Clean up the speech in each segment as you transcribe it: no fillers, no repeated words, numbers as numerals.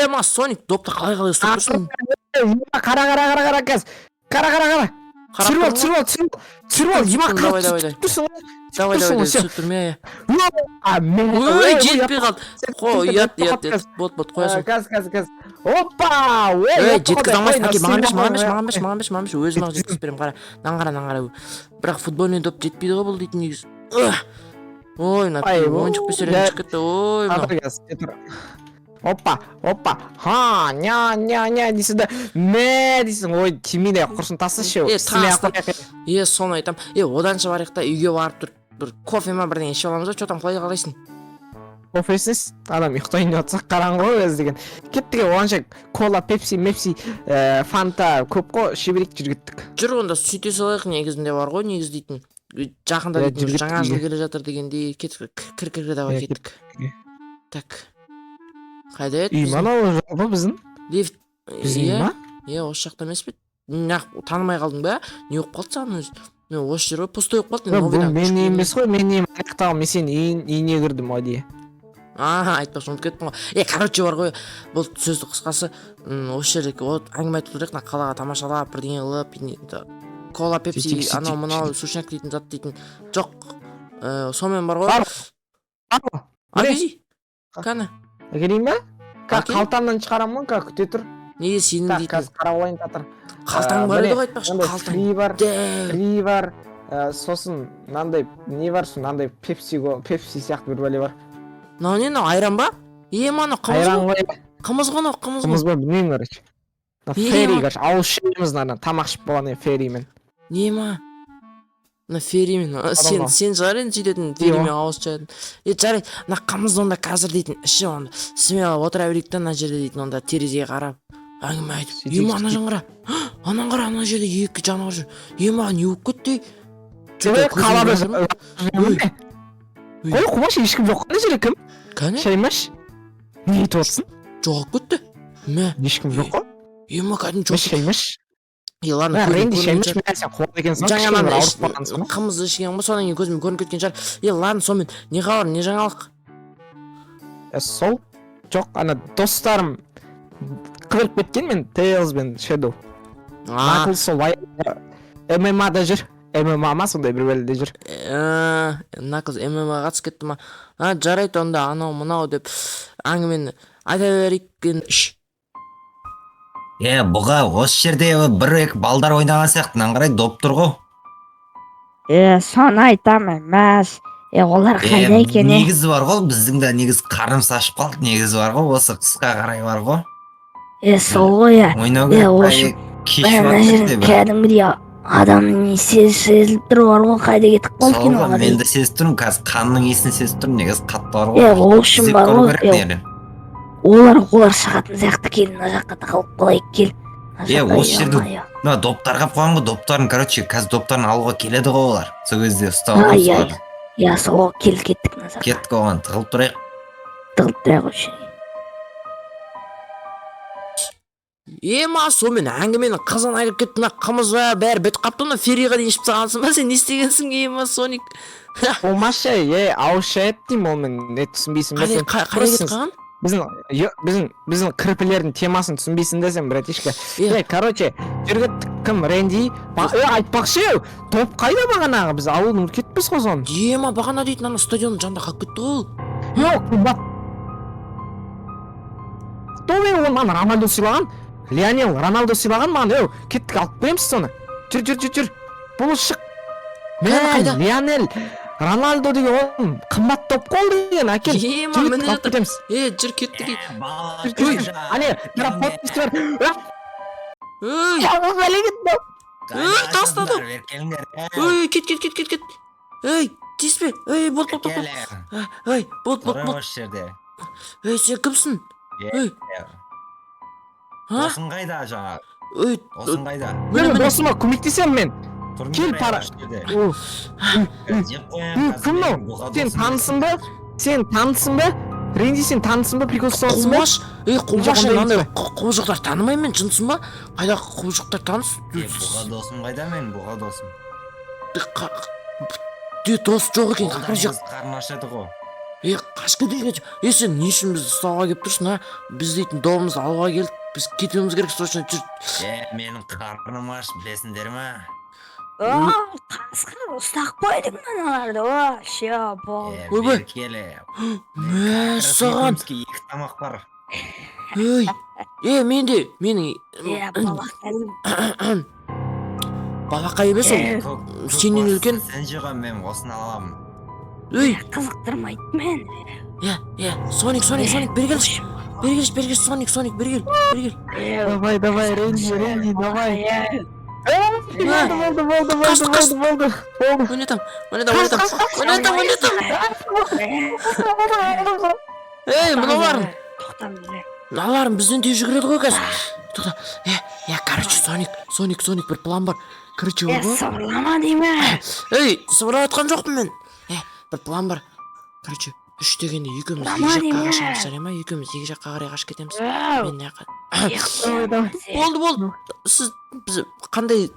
Ма Соник допты қалай ұстап тұрсың? Қара каз. Қара. Түсіріп ал, ема Давай. Давай, түсіп тұрмай. Ой, жетпей қалды. Қой, ұят. Бот, қоясың. Каз. Опа! Жеткіз алмайсың, әке, маған беш, өзім ақ жеткізіп берем, қара. Нан қара. Бірақ футбольный доп жетпейді ғой бұл дейтін негіз. Ой, ойыншық бесерен шық кетті, ой, Опа. Ха, ня, дейсің да. Мә, дейсің. Ой, тимейді, құрсын тасышы. Соны айтам. Оданша барайық та үйге барып тұр. Бір кофе ма бірден ішіп аламыз ба, чотам қалайсың? Кофесіз? Адам ұйықтайын жатсақ қараңғы өз деген. Кеттіге оғанша кола, пепси, фанта көп қой, шеберек жүргеттік. Жүр, онда сөйте салайық негізінде бар ғой, негіз дейтін. Жақында дейтін, жаңа жыл келе жатыр дегенде кеттік, кір давай кеттік. Так. Қайда еді? Үй мана ол біздің? Лифт. Біздің ма? Осы жақта емес пе? Танымай қалдың ба? Не оқып қалды саған өзі? Мен осы жер ғой, пустой оқып қалды. Бұл мен емес қой, мен аяқтағым, мен сен үйіне кірдім одие. Айтпақшы ұмытып кеттім ғой. Короче бар ғой, бұл сөзді қысқасы, осы жерде әңгіме айтып тұрайық, қалаға тамашалап, бірдеңе қылып, кола, пепси, анау мынау сушняк дейтін зат дейтін. Жоқ, сонымен бар ғой. Әкелей? Қаны? Әкелейін ба? Қалтамнан шығарамын, күте тұр. Неге сенің дейтін? Қазір қарауайын татыр. Қалтаң бар еді ғой айтпақшы, қалтаң. Фри бар, сосын мынандай не бар, мынандай пепси сияқты бір бәле бар. Не, айран ба? Мана қымыз ғой? Қымыз ғой? Қымыз ба, білмеймін, короче. Ферри, короче, ауыз ішеміз, тамақ ішіп болған ферримен. Не ма? Ферримен, сен жар енді сөйтетін ферримен ауыз шайдың. Жарайды, қымыз онда қазір дейтін, іші онда смело отыра берейік та ана жерде дейтін, онда терезеге қарап әңгіме айтып. Ана жан қара, ана жерде екі жануар жүр. Ма, не болып кетті? Қой, құмаш, ешкім жоқ қандай жерде кім? Кәне? Шаймаш? Не етіп отырсың? Жоғап кетті. Ешкім жоқ қой? Ма, кәдім жоқ. Шаймаш? Ладно, Ренди шаймаш мен сен қуат екенсің. Жаңадан қымыз ішкен ғой, содан кейін көзіме көрініп кеткен шығар. Ладно, сонымен не хабар, не жаңалық? Сол? Жоқ, ана достарым қыдырып кеткен, мен Тейлз бен Шэдоу. Наклз сол ММА-да жүр. ММА ма сондай бір бәледе жүр. Наклз ММА қатысып кетті ма? Жарайды онда анау мынау деп әңгімені айта берейік. Бұға осы жерде бір-екі балдар ойнаған сияқты, қарай доп тұр ғой. Соны айтамын, мәз. Олар қайда екен? Негізі бар ғой, біздің де негіз қарымыз ашып қалды, негізі бар ғой, осы қысқа қарай бар ғой. Сол ғой, ойнау керек, кешіп атыр. Кәдімгідей адамның сезіліп тұр бар ғой, қайда кетіп қалды екен оған. Мен де сезіп тұрмын, қазір қанның есін сезіп тұрмын, негіз қатты бар ғой. Ол үшін бар ғой. Олар шығатын сияқты келін, мына жаққа тақалып қалайық кел. Осы жерде доптарға қойған ғой, доптарын, короче, қазір доптарын алуға келеді ғой олар. Сол кезде ұстауға соларды. Сол кеттік мына жаққа. Кеттік оған, тығылып тұрайық. Үшін. Ма, сонымен әңгіменің қызын айырып кетті, қымыз ба, бәрі бітіп қапты, ферриға дейін ішіп сағансың ба, сен не істегенсің, ма, Соник? Олмашы, ауызша еттім, ол мен түсінбейсің бәсен. Қайда кетіп қалған? Біздің кірпілердің темасын түсінбейсің десем, братишка. Короче, жүргеттік кім, Ренди? Айтпақшы, топ қайда бағанағы, біз ауылын кетпіз ғой соны. Ма, бағана дейтін ана стадионның жанында қалып кетті ғой. Топ ол маған Рональдо сыйлаған, Лионел Роналдо сыйлаған маған, кеттік алып береміз соны. Жүр. Бұл шық. Лионел Рональдо деген ол қымбат топ қол деген, әкел. Ма, міне жатыр. Жүр кеттік. Ане, бірақ подписки бар. Бұл бәле кетті. Тастады. Кет. Теспе. Бол. Сен кімсің? Осың қайда жаңа? Осың қайда? Осыма көмектесем мен. Кел пара. Кім ол? Сен танысың ба? Ренди сен танысың ба? Прикол ұсталсың ба? Құмаш, құбыжықтар танымаймын мен, жынсың ба? Қайда құбыжықтар таныс? Бұға досым қайда мен, бұға досым? Дос жоқ екен, қарны ашады ғой. Қашқа дегенше сен не үшін бізді ұстауға келіп тұрсың а? Біз дейтін добымызды алуға келдік, біз кетуіміз керек, срочно жүр. Менің қарным аш, білесіңдер ма? Қасқыр ұстап қойдық мыналарды. Вообще болды. Ойбай. Келе. Мә саған. Екі тамақ бар. Менің балақайым. балақай емес ол. Сенен үлкен. Сен жиған мен осыны аламын. Қызықтырмайды мен. Соник, бері келші, Соник, бері кел. Давай, Ренди, давай. Болды. Ойнатам. Мыналарың бізден де жүгіреді ғой қазір. Тоқта. Короче, Соник, бір план бар. Короче, Сыбырлама деймін. сыбырлап жатқан жоқпын мен. Бір план бар. Короче, 3 дегенде екеуміз екі жаққа қашамыз, жарай ма? Екеуміз екі жаққа қарай қашып кетеміз. Мен болды. Сіз бізге қандай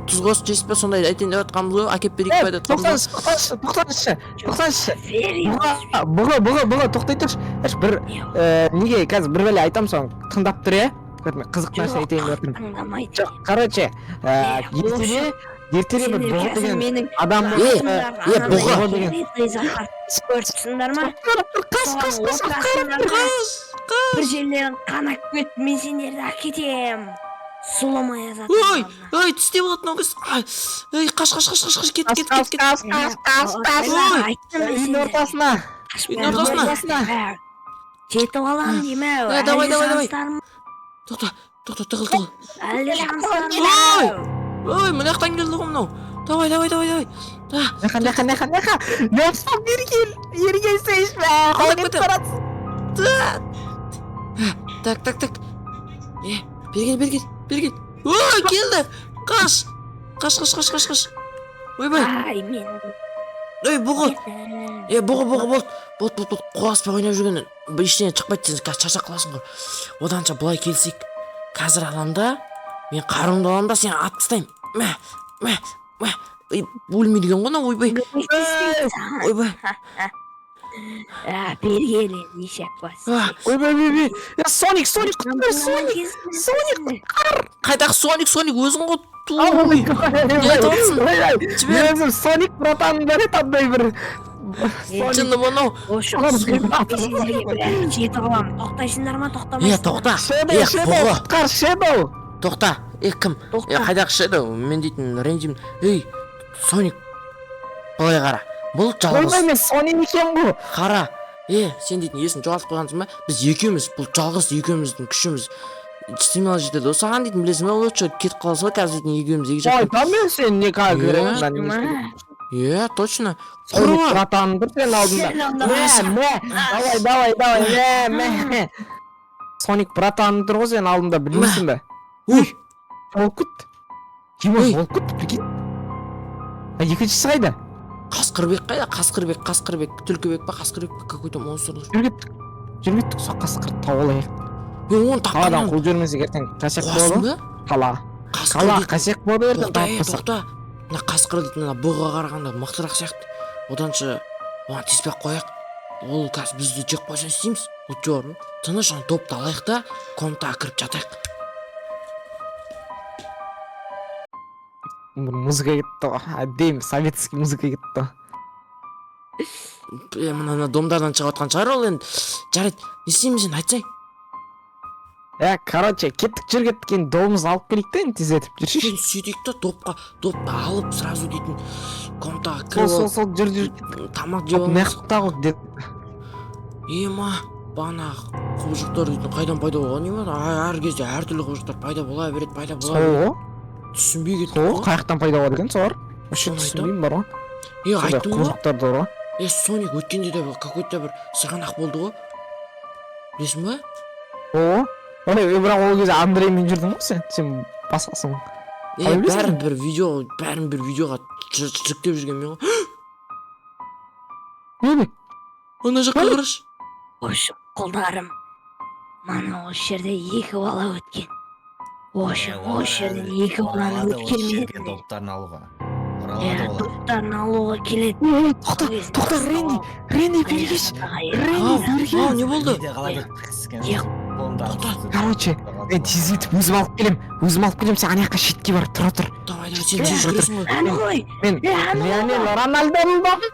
тұз қосып жейсіз ба, сондай айтайын деп жатқанбыз ғой, әкеп берейік па деп тоқтаңызшы. Бұғы, тоқтай тұршы. Бір неге қазір бір бәле айтам, соң тыңдап тұр, қызық нәрсе айтайын деп жатырмын. Жоқ, короче, ертеде бір бұғы деген адам бұғы деген көріпсіңдер ма? Бір жерлерін қанап кетіп, мен сендерді әкетем. Сұламай азатым. Тісте болады мынау кез. Қаш, кет. Үйдің ортасына. Жетіп алам деймі. Давай. Тоқта, тығыл. Әлі шансылар. Мына жақтан келді ғой мынау. Давай. Неқа. Нөпсіп бері келсейш бә. Қалып баратсың. Так. Бері кел. Келді. Қаш. Ойбай. Бұғы. Болды. Қуаспай ойнап жүргеннен ештеңе шықпайды, сен қазір шаршап қаласың ғой. Оданша былай келсек. Қазір аламда, мен қарымды аламда, сен ат тастаймын. Өлмей деген ғой, ойбай. Бергелі, нешек бас. Ойбай. Соник. Қайдағы Соник, өзің ғой. Өзім Соник братаным бар еді андай бір. Шынды мынау. Жетіп алам. Тоқтайсыңдар ма, тоқтамайсыңдар? Тоқта. Құтқар, Шедоу. Тоқта. Кім? Қайдағы Шедоу? Мен дейтін Ренжим. Соник. Былай қара. Бұл жалғыз. Ойбай, мен Соник екен ғой. Қара. Сен дейтін есін жоғалтып қойғансың ба? Біз екеуміз, бұл жалғыз екеуміздің күшіміз. Стимал жетеді. Осаған дейтін білесің ба? Лучше кетіп қаласың ба? Қазір дейтін екеуміз екі жаққа. Там мен сен не как көрем? Точно. Соник братаным бір сен алдында. Давай. Соник братаным тұр ғой сен алдында, білмейсің бе? Волкут. Дима, Волкут, прикинь. Екіншісі қайда? Қасқырбек қайда? Қасқырбек. Түлкібек па? Қасқырбек па? Какой-то монстр. Жүргеттік, сол қасқыр тауылайық. Оны тапқан. Қаладан қол жүрмесек ертең қасек болады. Қала қасек болады ертең тапқысы. Тоқта. Мына қасқыр дейтін бұға қарағанда мықтырақ сияқты. Оданша оған тиіспей қояқ. Ол қазір бізді жек қойса істейміз. Ұтжор. Тыныш топты алайық та комнатаға кіріп жатайық. Музыка кетті ғой. Әдейі советский музыка кетті. Мына домдардан шығып жатқан шығар ол енді. Жарайды, не істейміз енді айтсай. Короче, кеттік жүргеттік кейін домымызды алып келейік та енді тездетіп жүрші. Сөйтейік та допты алып сразу дейтін комнатаға кіріп. Сол жүр. Тамақ жеп алып. Неқықта ғой деді. Бана құбыжықтар дейтін қайдан пайда болған ема? Әр кезде әртүрлі құбыжықтар пайда бола береді. Сол түсінбей кеттік ғой. ғой. Қаяқтан пайда болады екен солар? Вообще түсінбеймін бар ғой. Айттым ғой. Құбыжықтар да бар ғой. Соник өткенде де какой-то бір сырғанақ болды ғой. Білесің ба? Бірақ ол кезде Андреймен жүрдің ғой сен басқасың. Бәрін бір видеоға жүктеп жүрген мен ғой. Не? Ана жаққа қарашы. Ошы қолдарым. Мана осы жерде екі бала өткен. Осы жерден екі баланы өткермеді. Доптарын алуға. алады олар. Топтарын алууга келет. Тоқта, Ренди бері кеш. Ау, не болды? Короче, мен тез етіп өзім алып келем, сен ана жаққа шетке бар, тұра тұр. Давай, сен тез жүресің ғой. Аной. Мен Лионел Рональдоның добын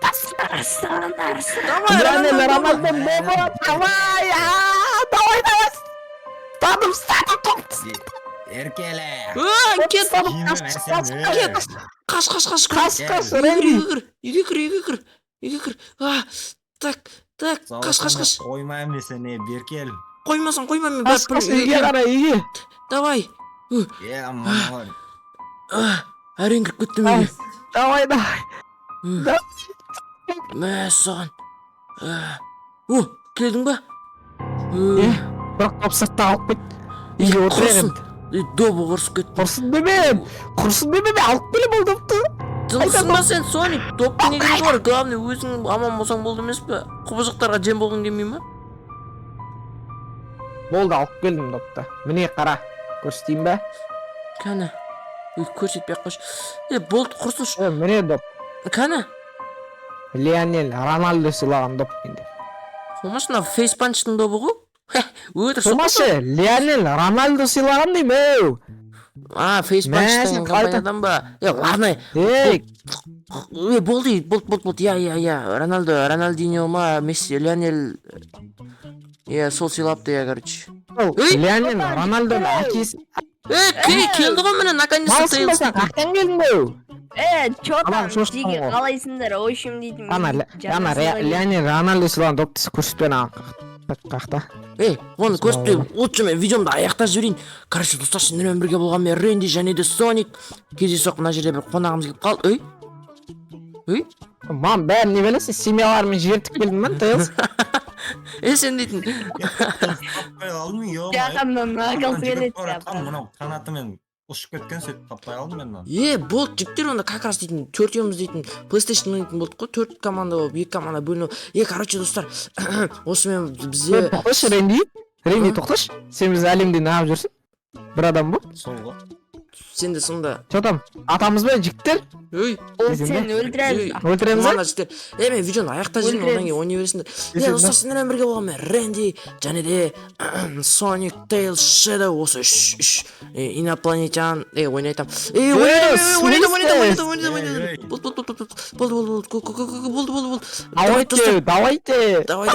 Давай, Лионел Рональдоның добы. Давай, Стадым, топ. Еркеле. Кет. Қаш, Ренди. Үйге кір. Так, қаш. Қоймаймын мен сені, Беркел. Қоймасаң, мен Қас, үйге қара, үйге. Давай. Мыналар. Әрең кіріп кеттім үйге. Давай. Мә саған. Келдің ба? Бірақ топ сыртта алып кет. Үйге отырайын. Добы құрсып кеттім. Құрсын деме, алып келе бұл допты. Жылсынба сен, Соник. Допты не керек бар? Главный өзің аман болсаң болды емес пе? Құбыжықтарға жем болғың келмей ма? Болды, алып келдім допты. Міне қара, көрсетейін бе? Кәні. Көрсетпей ақ қойшы. Болды, құрсыншы. Міне доп. Кәні. Лионел Рональдо сыйлаған доп енді. Қомашына фейспанчтың добы ғой? Өтір Қомашы, Лионел Рональдо сыйлаған дейм, фейспанчтың компаниядан ба? Ладно. Болды. Рональдиньо ма, Месси, Лионел. Сол сыйлапты, короче. Лионел Рональдоның әкесі. Келді ғой міне, наконец-то Тейлз. Қақтан келдің бе? Чё там, Аман, шошқаң жеге ғой. қалайсыңдар, ойшым дейтін. Ана Лионел Рональдо сыйлаған допты көрсетпен қақта. Оны көрсетпей, лучше мен видеомды аяқтап жіберейін. Короче, достар, сендермен бірге болған мен Ренди және де Соник. Кездейсоқ мына жерде бір қонағымыз келіп қалды. Мам, бәрін не білесің, семьяларымен жібертіп келдім мен, Тейлз. Сен дейтін. Таппай алдым, Жақаннан ақылсы келеді. Мынау қанатымен ұшып кеткен сөйтіп таппай алдым мен оны. Болды, жігіттер, онда как раз дейтін, төртеуміз дейтін, PlayStation ойнайтын болдық қой, 4 команда болып, 2 команда бөлініп. Короче, достар, осымен бізде... Тоқташы, Ренди, тоқташы. Сен біз әлемде неғып жүрсің? Бір адам бұл? Сол ғой. Сен де сонда... Че там, атамыз бен жігіттер? Ол сен өлтірәді. Өлтіреміз Мана жігіттер, мен видеоны аяқта жүрмін, одан кейін ойнай бересіңдер. Достар, сендермен бірге болған мен Ренди және де Соник, Тейлз, Шэдоу, осы үш инопланетян, ойнайтам. Болды. Давайте. Давай.